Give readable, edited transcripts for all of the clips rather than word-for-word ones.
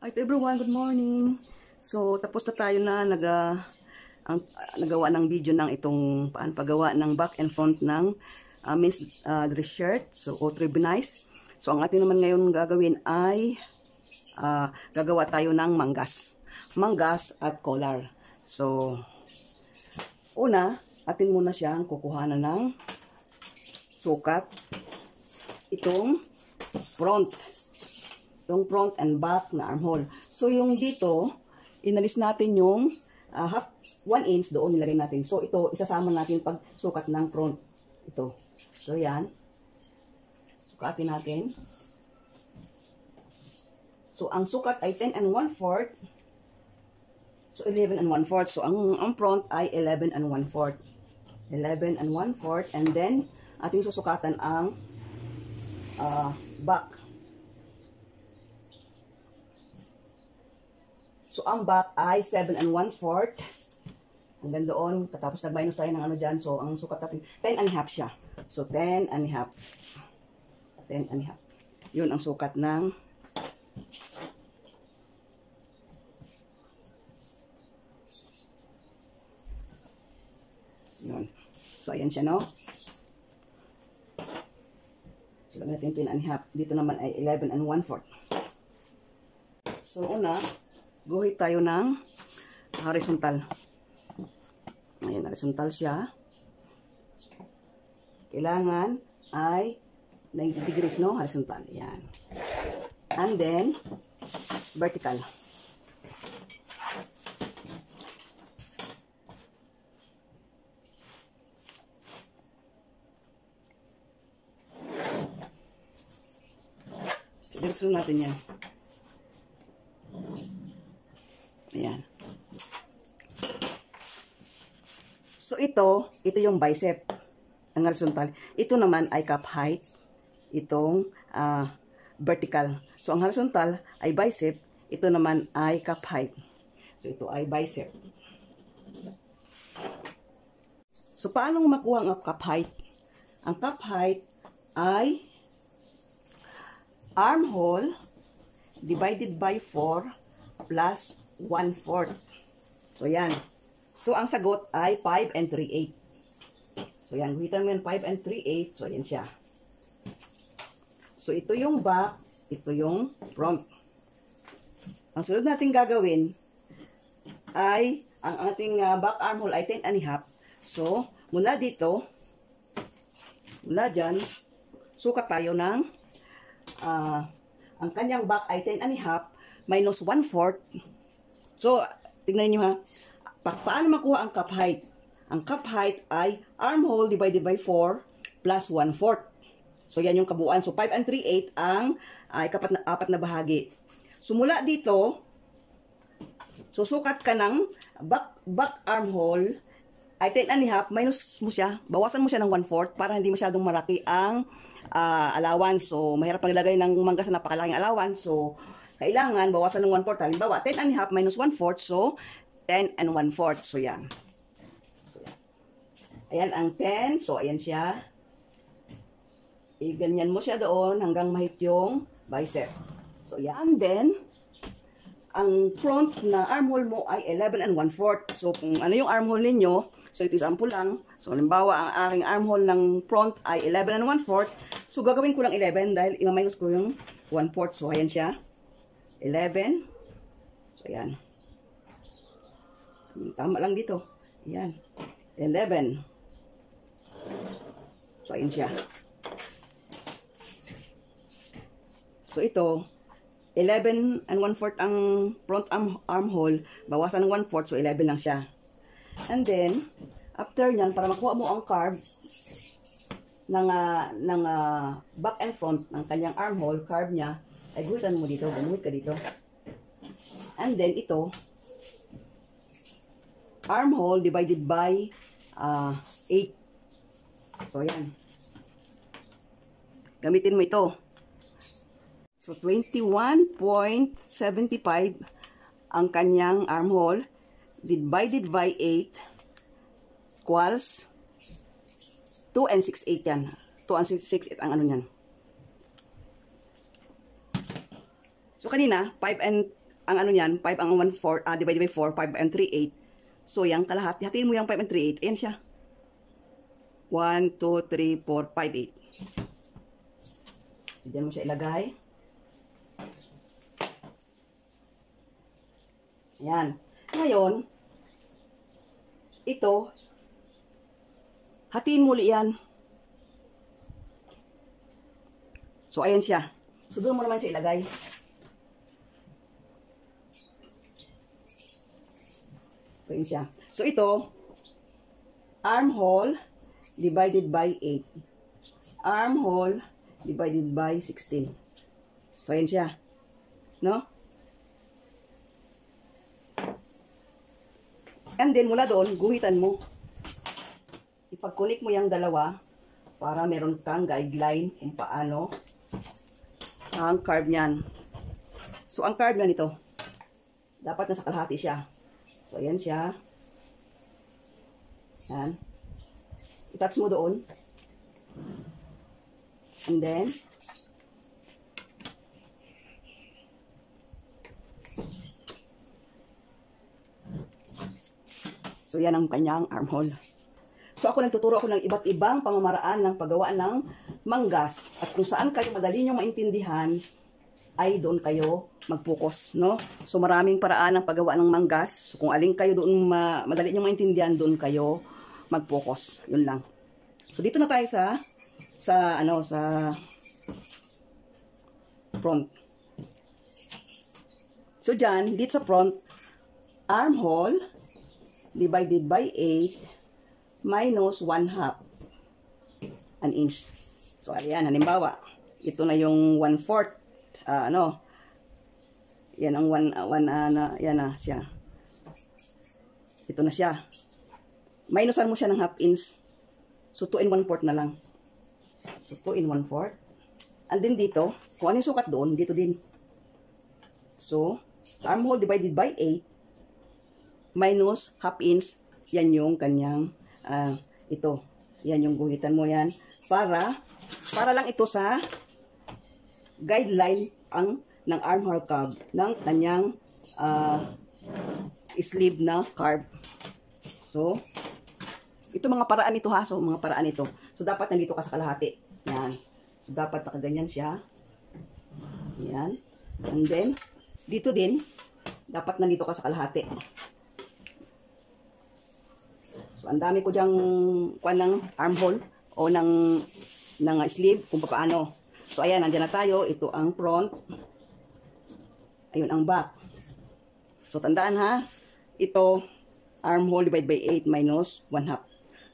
Hi to everyone, good morning. So, tapos na tayo na nagawa ng video ng itong paggawa ng back and front ng men's dress shirt. So, nice. So, ang ating naman ngayon gagawin ay gagawa tayo ng manggas. Manggas at collar. So, una, atin muna siyang kukuhanan ng sukat. Itong front and back na armhole. So, yung dito, inalis natin yung 1 inch doon nilagay natin. So, ito, isasama natin pag sukat ng front. Ito. So, yan. Sukatin natin. So, ang sukat ay 10 and 1/4. So, 11 and 1/4. So, ang front ay 11 and 1/4. 11 and 1/4. And then, ating susukatan ang back. So, ang back ay 7 and 1/4. Hanggang doon, tapos nag-minus tayo ng ano dyan. So, ang sukat natin, 10 and a half siya. So, 10 and a half. 10 and a half. Yun ang sukat ng yun. So, ayan siya, no? So, lagyan natin 10 and a half. Dito naman ay 11 and 1/4. So, una, guhit tayo ng horizontal. Ayan, horizontal siya. Kailangan ay 90 degrees, no? Horizontal. Ayan. And then, vertical. Diretso natin yan. Ayan. So, ito yung bicep. Ang horizontal. Ito naman ay cup height. Itong vertical. So, ang horizontal ay bicep. Ito naman ay cup height. So, ito ay bicep. So, paano makuha ang cup height? Ang cup height ay armhole divided by 4 plus 1/4. So, yan. So, ang sagot ay 5 and 3/8. So, yan. Guhitan mo yan 5 and 3/8. So, yan siya. So, ito yung back. Ito yung front. Ang sunod natin gagawin ay ang ating back armhole ay 10 and a half. So, mula dito, mula dyan, sukat tayo ng ang kanyang back ay 10 and a half minus 1/4. So, tignan niyo ha. Paano makuha ang cup height? Ang cup height ay armhole divided by 4 plus 1/4. So, yan yung kabuuan. So, 5 and 3/8 ang apat na bahagi. So, mula dito, susukat ka ng back armhole ay 10 and a half minus mo siya. Bawasan mo siya ng 1/4 para hindi masyadong malaki ang allowance. So, mahirap paglagay ng manggas na napakalaking allowance. So, kailangan bawasan ng 1/4. Halimbawa, 10 and a half minus 1/4. So, 10 and 1/4. So, yan. So, yan. Ayan ang 10. So, ayan siya. Ganyan mo siya doon hanggang mahit yung bicep. So, yan. And then, ang front na armhole mo ay 11 and 1/4. So, kung ano yung armhole ninyo, so, ito sample lang. So, halimbawa, ang aking armhole ng front ay 11 and 1/4. So, gagawin ko lang 11 dahil i-minus ko yung 1/4. So, ayan siya. 11. So, ayan. Tama lang dito. Ayan. 11. So, ayan siya. So, ito, 11 and 1/4 ang front armhole. Bawasan ng 1/4. So, 11 lang siya. And then, after nyan, para makuha mo ang curve ng back and front ng kanyang armhole, curve niya, ay guhitan mo dito, bumuhit ka dito. And then, ito, armhole divided by 8. So, yan. Gamitin mo ito. So, 21.75 ang kanyang armhole divided by 8 equals 2 and 6/8 yan. 2 and 6/8 ang ano yan. So, kanina, 5 and ang ano niyan, 5 ang 1/4, divided by 4, 5 and 3/8. So, yung kalahati, hatiin mo yung 5 and 3/8. Ayan siya. 1, 2, 3, 4, 5, 8. So, dyan mo siya ilagay. Ayan. Ngayon, ito, hatiin muli yan. So, ayan siya. So, doon mo naman siya ilagay. So, ayan siya. So, ito, armhole divided by 8. Armhole divided by 16. So, ayan siya. No? And then, mula doon, guhitan mo. Ipag-connect mo yung dalawa para meron kang guideline kung paano ang carve niyan. So, ang carve niyan ito, dapat nasa kalahati siya. So, ayan siya. Ayan. I-touch mo doon. And then, so, yan ang kanyang armhole. So, nagtuturo ako ng iba't ibang pamamaraan ng paggawa ng manggas. At kung saan kayo madali nyo maintindihan, ay doon kayo mag-focus, no? So, maraming paraan ng paggawa ng manggas. So, kung alin kayo doon madali nyo maintindihan, doon kayo mag-focus. Yun lang. So, dito na tayo sa front. So, dyan, dito sa front, armhole divided by 8 minus 1/2 an inch. So, ayan, halimbawa, ito na yung 1/4. Yan ang yan na siya. Ito na siya. Minusan mo siya ng 1/2 inch. So, 2 and 1/4 na lang. So, 2 and 1/4. And then dito, kung ano yung sukat doon, dito din. So, armhole divided by 8 minus 1/2 inch, yan yung kanyang, ito. Yan yung guhitan mo yan. Para lang ito sa guideline ng armhole carve, ng kanyang sleeve na carve. So, ito mga paraan ito ha. So, mga paraan ito. So, dapat nandito ka sa kalahati. Yan. So, dapat nakaganyan siya. Yan. And then, dito din, dapat nandito ka sa kalahati. So, ang dami ko dyang kuwan ng armhole o ng sleeve kung paano. So, ayan, nandiyan na tayo. Ito ang front. Ayun ang back. So, tandaan ha. Ito, armhole divided by 8 minus 1/2.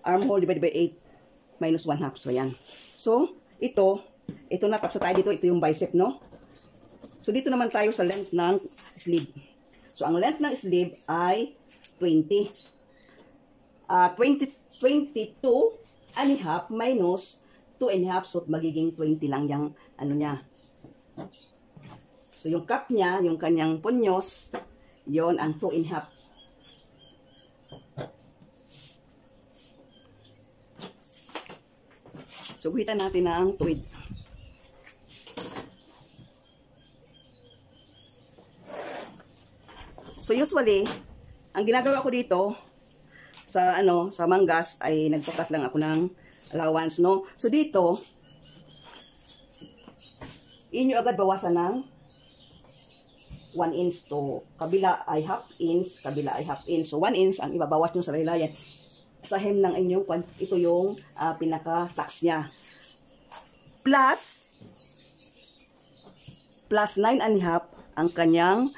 Armhole divided by 8 minus 1/2. So, ayan. So, ito na, tapos tayo dito, ito yung bicep, no? So, dito naman tayo sa length ng sleeve. So, ang length ng sleeve ay 20. 22 and a half minus 2 and a half. So, magiging 20 lang yung ano niya. So, yung cup niya, yung kanyang punyos, yon ang 2 and a half. So, guhitan natin ang tuwid. So, usually, ang ginagawa ko dito, sa manggas, ay nagpakas lang ako ng allowance, no? So, dito, inyo agad bawasan ng 1 inch to kabila ay 1/2 inch, kabila ay 1/2 inch. So, 1 inch ang ibabawas nyo sa laylayan. Sa hem ng inyong, ito yung pinaka-tax niya. Plus 9 and a half ang kanyang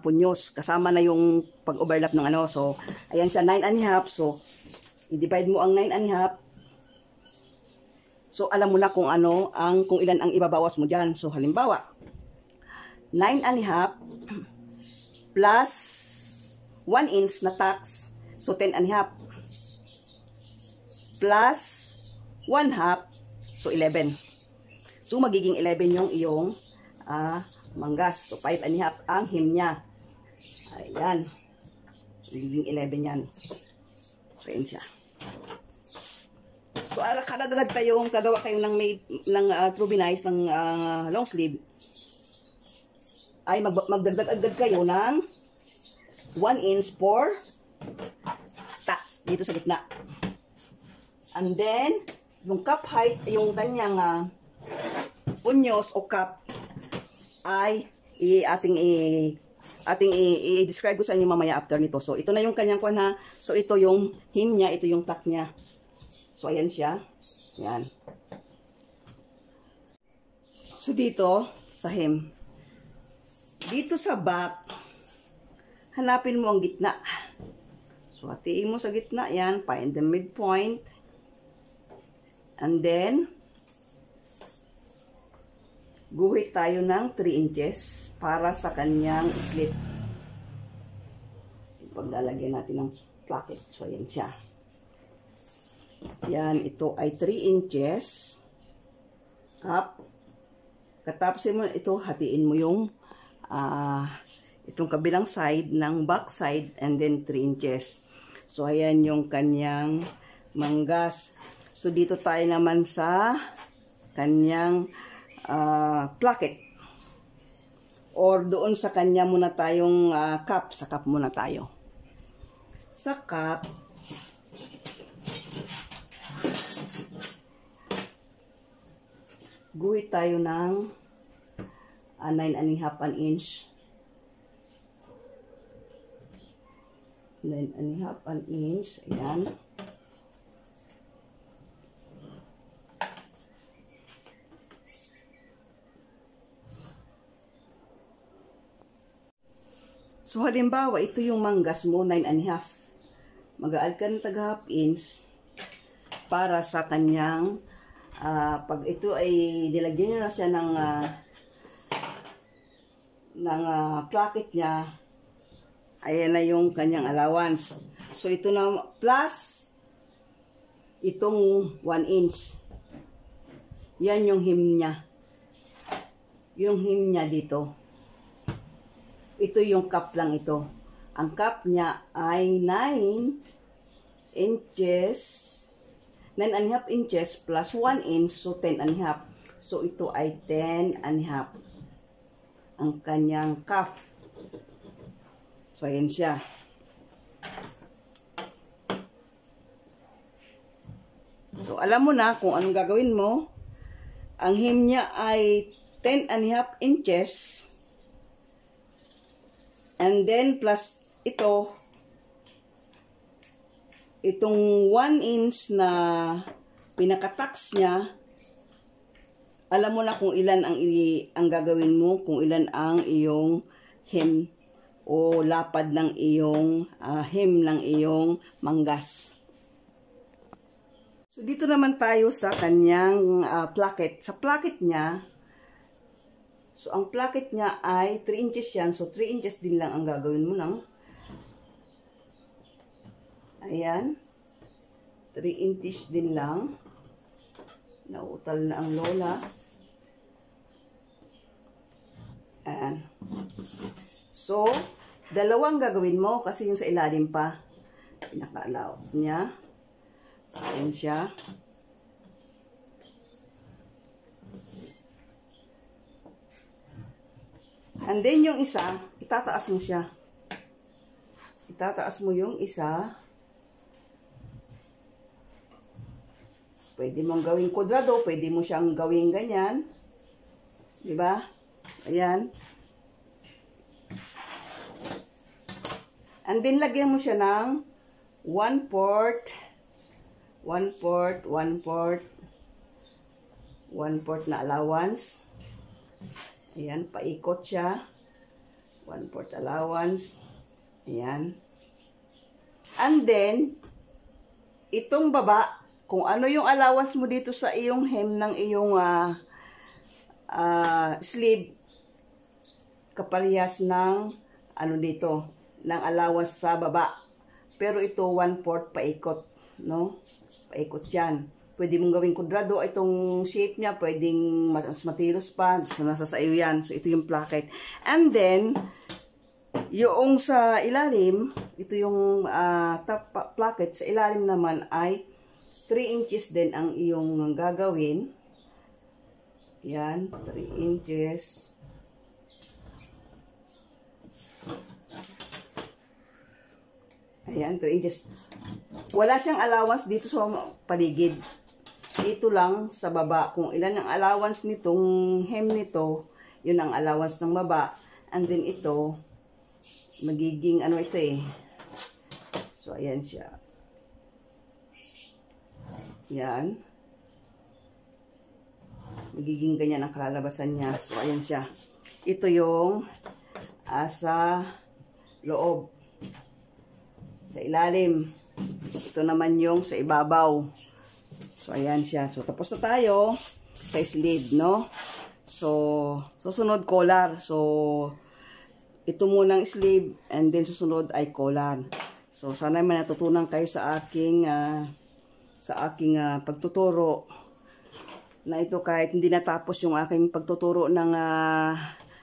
punyos. Kasama na yung pag-overlap ng ano. So, ayan siya, 9 and a half. So, i-divide mo ang 9 and a half. So, alam mo na kung ilan ang ibabawas mo dyan. So, halimbawa, 9 and a half plus 1 inch na tax. So, 10 and a half. Plus 1/2, so 11. So, magiging 11 yung iyong manggas. So, 5 and a half ang hem niya. Ayan. Magiging 11 yan. So, ayan siya. So, kagagad kayong, gagawa kayo ng true binize, ng long sleeve. ay magdagdag agad kayo ng 1 inch for dito sa gitna. And then, yung cup height, yung kanyang unyos o cup ay ating i-describe ko sa inyo mamaya after nito. So, ito na yung kanyang kwan ha. So, ito yung hem niya, ito yung tuck niya. So, ayan siya. Yan. So, dito sa hem. Dito sa back, hanapin mo ang gitna. So, hatiin mo sa gitna yan. Find the midpoint. And then, guhit tayo ng 3 inches para sa kanyang slit. Paglalagyan natin ng placket. So, ayan siya. Yan, ito ay 3 inches. Up. Katapsin mo ito, hatiin mo yung itong kabilang side ng back side and then 3 inches. So, ayan yung kanyang manggas. So, dito tayo naman sa kanyang placket. Or doon sa kanya muna tayong cup. Sa cup muna tayo. Sa cup, guhit tayo ng 9.5 inch. 9.5 inch. Ayan. So, halimbawa, ito yung manggas mo, 9.5. Mag-add ka ng taga-half inch para sa kanyang pag ito ay nilagyan nyo na siya ng placket niya, ayan na yung kanyang allowance. So, ito na plus itong 1 inch. Yan yung hem niya. Yung hem niya dito. Ito yung cup lang ito. Ang cup niya ay 9 inches. 9.5 inches plus 1 inch, so 10.5. So, ito ay 10.5. Ang kanyang cuff. So, ayan siya. So, alam mo na kung anong gagawin mo. Ang hem niya ay 10.5 inches. And then, plus ito, itong 1 inch na pinaka-tax niya, alam mo na kung ilan ang gagawin mo, kung ilan ang iyong hem o lapad ng iyong hem ng iyong manggas. So, dito naman tayo sa kanyang placket. Sa placket niya, so, ang placket niya ay 3 inches yan. So, 3 inches din lang ang gagawin mo ng ayan. 3 inches din lang. Nautal na ang lola. Ayan. So, dalawang gagawin mo kasi yung sa ilalim pa. Pinaka-allow niya. So, ayan siya. And then yung isa, itataas mo siya. Itataas mo yung isa. Pwede mong gawing kwadrado, pwede mo siyang gawing ganyan. Diba? Ayan. And then, lagyan mo siya ng 1/4, 1/4, 1/4, 1/4 na allowance. Ayan, paikot siya. 1/4 allowance. Ayan. And then, itong baba, kung ano yung allowance mo dito sa iyong hem ng iyong sleeve, kaparehas ng ano dito, ng allowance sa baba. Pero ito 1/4 paikot, no? Paikot yan. Pwede mong gawing kwadrado itong shape niya, pwedeng mas matilos pa, so nasa sa iyo yan. So ito yung placket. And then yung sa ilalim, ito yung top placket, sa ilalim naman ay 3 inches din ang iyong gagawin. Yan, 3 inches. Ayan, 2 inches. Wala siyang allowance dito sa paligid. Dito lang sa baba. Kung ilan ang allowance nitong hem nito, yun ang allowance ng baba. And then ito, magiging ano ito eh. So, ayan siya. Yan. Magiging ganyan ang kalalabasan niya. So, ayan siya. Ito yung sa loob. Sa ilalim. Ito naman yung sa ibabaw. So, ayan siya. So, tapos na tayo sa sleeve, no? So, susunod collar. So, ito munang sleeve and then susunod ay collar. So, sana may natutunan kayo sa aking pagtuturo na ito kahit hindi natapos yung aking pagtuturo ng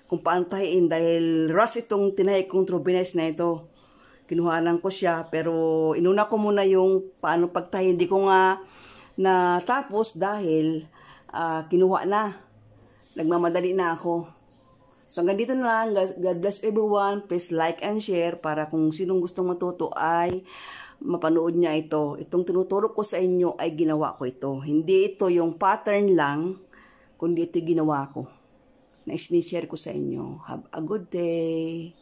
kung paano tahiin dahil rush itong tinahi kong Trubines na ito. Kinuhanan ko siya pero inuna ko muna yung paano pagtahi. Hindi ko nga natapos dahil kinuha na. Nagmamadali na ako. So hanggang dito na lang. God bless everyone. Please like and share para kung sinong gustong matuto ay mapanood niya ito. Itong tinuturo ko sa inyo ay ginawa ko ito. Hindi ito yung pattern lang, kundi ito ginawa ko. Na i-share ko sa inyo. Have a good day.